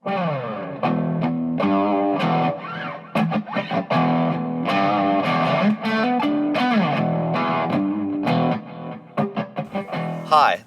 Hi,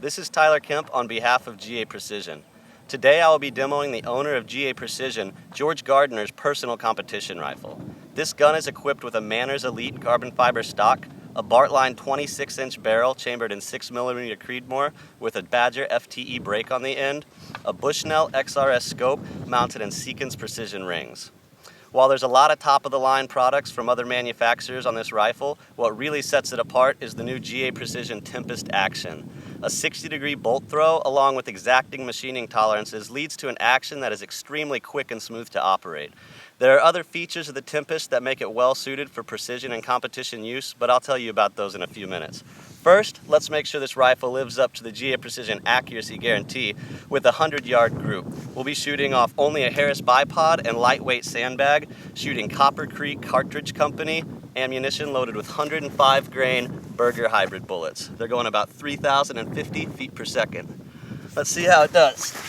this is Tyler Kemp on behalf of GA Precision. Today I will be demoing the owner of GA Precision, George Gardner's personal competition rifle. This gun is equipped with a Manners Elite carbon fiber stock, a Bartline 26-inch barrel chambered in 6mm Creedmoor with a Badger FTE brake on the end, a Bushnell XRS scope mounted in Seekins precision rings. While there's a lot of top-of-the-line products from other manufacturers on this rifle, what really sets it apart is the new GA Precision Tempest action. A 60-degree bolt throw, along with exacting machining tolerances, leads to an action that is extremely quick and smooth to operate. There are other features of the Tempest that make it well-suited for precision and competition use, but I'll tell you about those in a few minutes. First, let's make sure this rifle lives up to the GA Precision accuracy guarantee with a 100-yard group. We'll be shooting off only a Harris bipod and lightweight sandbag, shooting Copper Creek Cartridge Company ammunition loaded with 105-grain Berger hybrid bullets. They're going about 3,050 feet per second. Let's see how it does.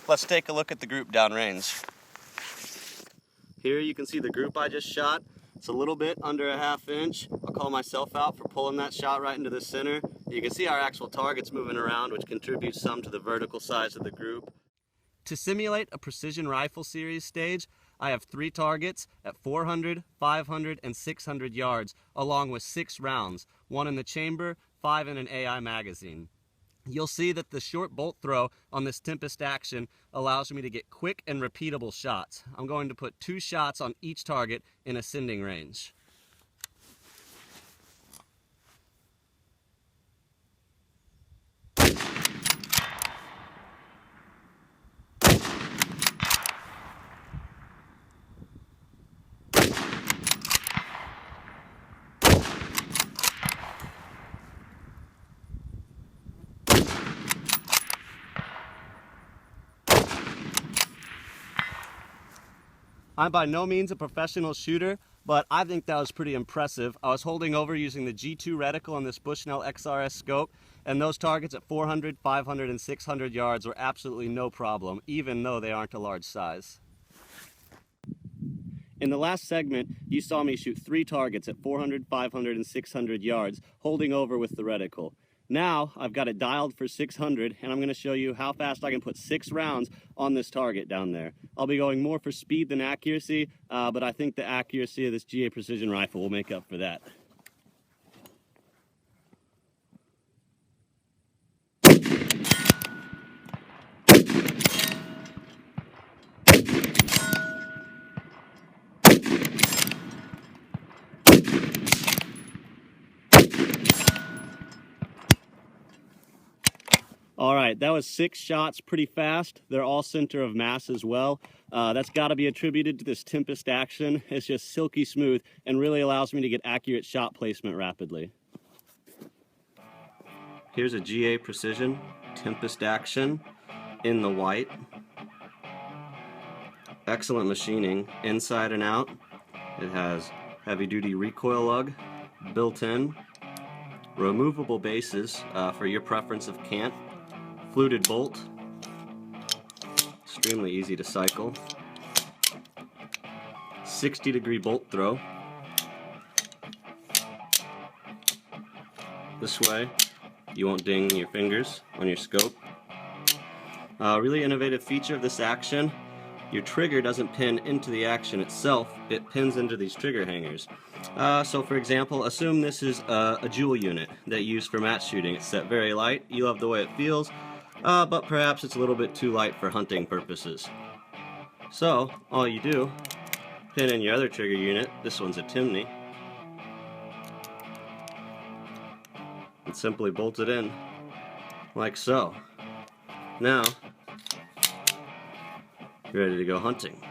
Let's take a look at the group downrange. Here you can see the group I just shot. It's a little bit under a ½ inch. I'll call myself out for pulling that shot right into the center. You can see our actual targets moving around, which contributes some to the vertical size of the group. To simulate a precision rifle series stage, I have 3 targets at 400, 500, and 600 yards, along with 6 rounds, 1 in the chamber, 5 in an AI magazine. You'll see that the short bolt throw on this Tempest action allows me to get quick and repeatable shots. I'm going to put 2 shots on each target in ascending range. I'm by no means a professional shooter, but I think that was pretty impressive. I was holding over using the G2 reticle on this Bushnell XRS scope, and those targets at 400, 500, and 600 yards were absolutely no problem, even though they aren't a large size. In the last segment, you saw me shoot 3 targets at 400, 500, and 600 yards, holding over with the reticle. Now, I've got it dialed for 600, and I'm going to show you how fast I can put 6 rounds on this target down there. I'll be going more for speed than accuracy, but I think the accuracy of this GA Precision rifle will make up for that. All right, that was 6 shots, pretty fast. They're all center of mass as well. That's got to be attributed to this Tempest action. It's just silky smooth and really allows me to get accurate shot placement rapidly. Here's a GA Precision Tempest action in the white. Excellent machining inside and out. It has heavy-duty recoil lug built in, removable bases for your preference of cant, fluted bolt, extremely easy to cycle, 60-degree bolt throw. This way you won't ding your fingers on your scope. Really innovative feature of this action, your trigger doesn't pin into the action itself, it pins into these trigger hangers. So for example, assume this is a jewel unit that you use for match shooting. It's set very light, you love the way it feels, but perhaps it's a little bit too light for hunting purposes. So all you do, pin in your other trigger unit, this one's a Timney, and simply bolt it in like so. Now you're ready to go hunting.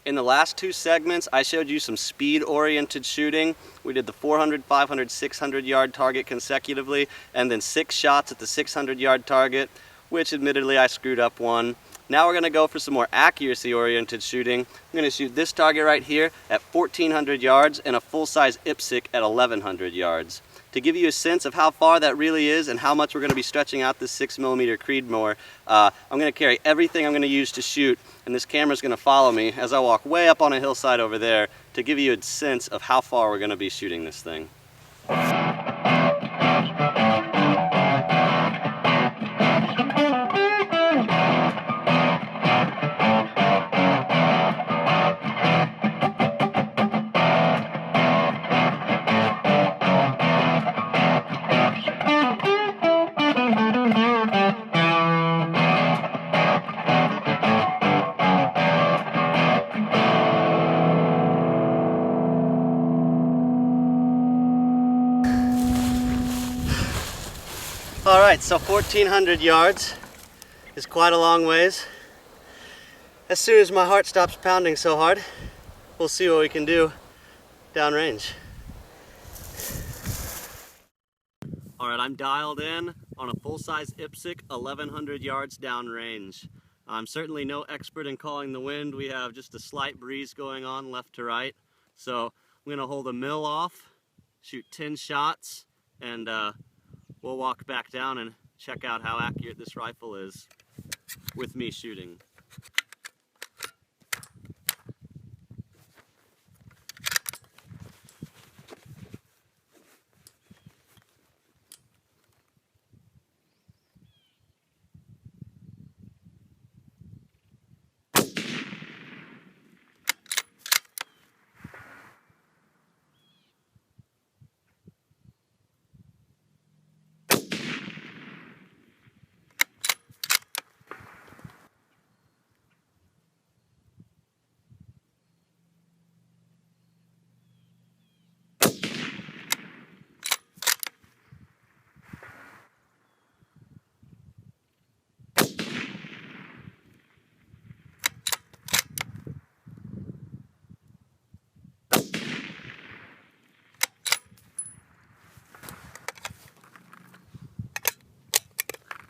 In the last two segments, I showed you some speed-oriented shooting. We did the 400, 500, 600-yard target consecutively, and then 6 shots at the 600-yard target, which admittedly I screwed up one. Now we're going to go for some more accuracy-oriented shooting. I'm going to shoot this target right here at 1,400 yards and a full-size IPSC at 1,100 yards. To give you a sense of how far that really is and how much we're going to be stretching out this 6mm Creedmoor, I'm going to carry everything I'm going to use to shoot, and this camera is going to follow me as I walk way up on a hillside over there to give you a sense of how far we're going to be shooting this thing. Alright, so 1,400 yards is quite a long ways. As soon as my heart stops pounding so hard, we'll see what we can do downrange. Alright, I'm dialed in on a full-size IPSC 1,100 yards downrange. I'm certainly no expert in calling the wind. We have just a slight breeze going on left to right. So I'm going to hold a mill off, shoot 10 shots, and we'll walk back down and check out how accurate this rifle is with me shooting.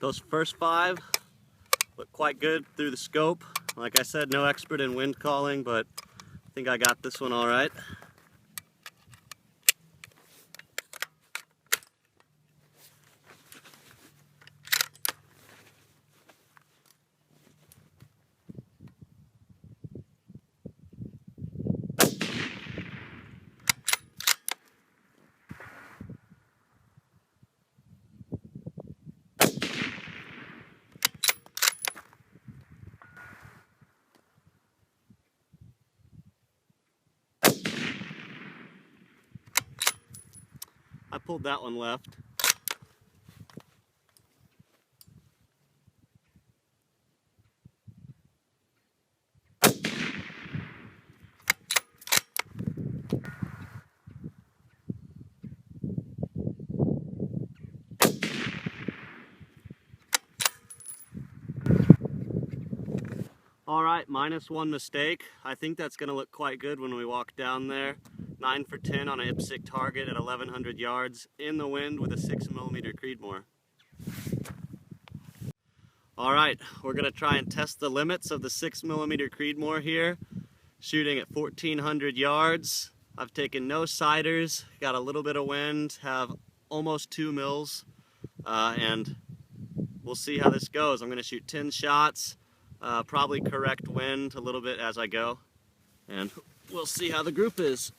Those first 5 look quite good through the scope. Like I said, no expert in wind calling, but I think I got this one all right. I pulled that one left. All right, -1 mistake. I think that's going to look quite good when we walk down there. 9 for 10 on an IPSC target at 1,100 yards in the wind with a 6mm Creedmoor. All right, we're going to try and test the limits of the 6mm Creedmoor here, shooting at 1,400 yards I've taken no siders, got a little bit of wind, have almost 2 mils, and we'll see how this goes. I'm going to shoot 10 shots, probably correct wind a little bit as I go, and we'll see how the group is.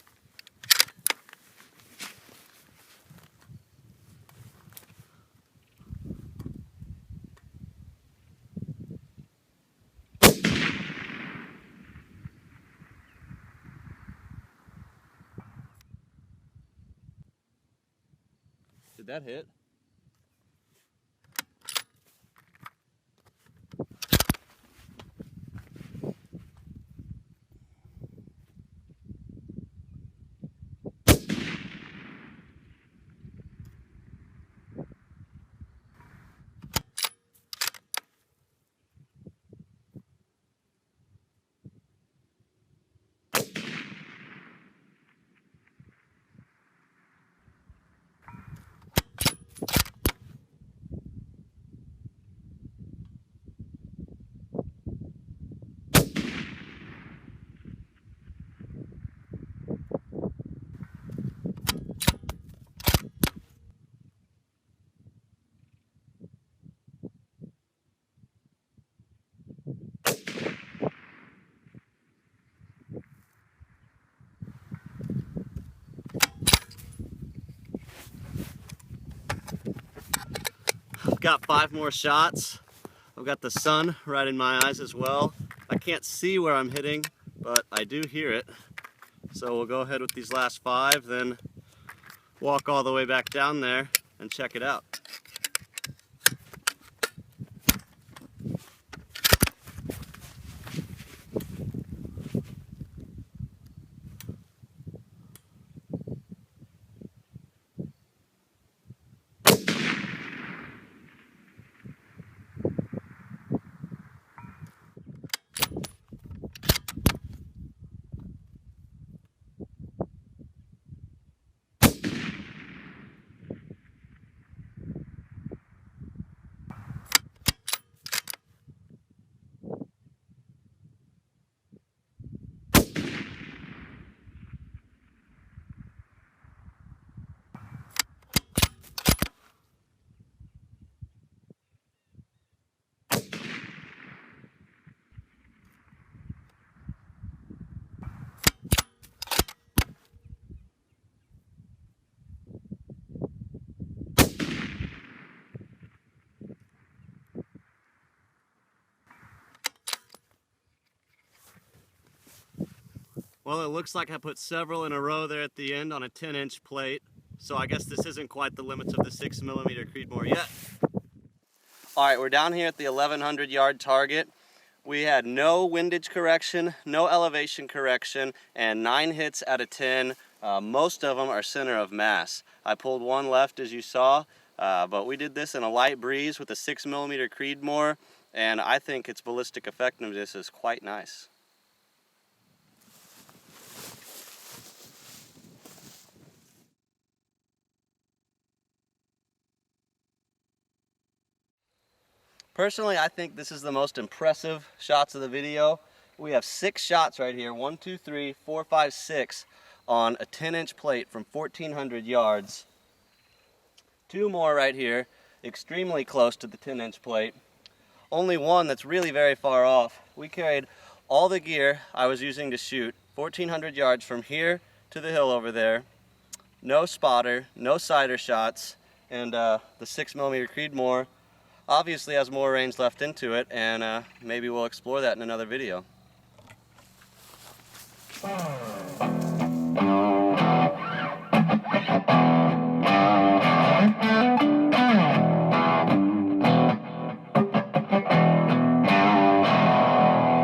Did that hit? I've got 5 more shots. I've got the sun right in my eyes as well. I can't see where I'm hitting, but I do hear it. So we'll go ahead with these last 5, then walk all the way back down there and check it out. Well, it looks like I put several in a row there at the end on a 10-inch plate, so I guess this isn't quite the limits of the 6mm Creedmoor yet. Alright, we're down here at the 1100 yard target. We had no windage correction, no elevation correction, and 9 hits out of 10. Most of them are center of mass. I pulled one left as you saw, but we did this in a light breeze with a 6mm Creedmoor, and I think its ballistic effectiveness is quite nice. Personally, I think this is the most impressive shots of the video. We have 6 shots right here, 1, 2, 3, 4, 5, 6 on a 10-inch plate from 1400 yards. 2 more right here, extremely close to the 10-inch plate. Only one that's really very far off. We carried all the gear I was using to shoot 1400 yards from here to the hill over there. No spotter, no sider shots, and the 6mm Creedmoor obviously has more range left into it, and maybe we'll explore that in another video.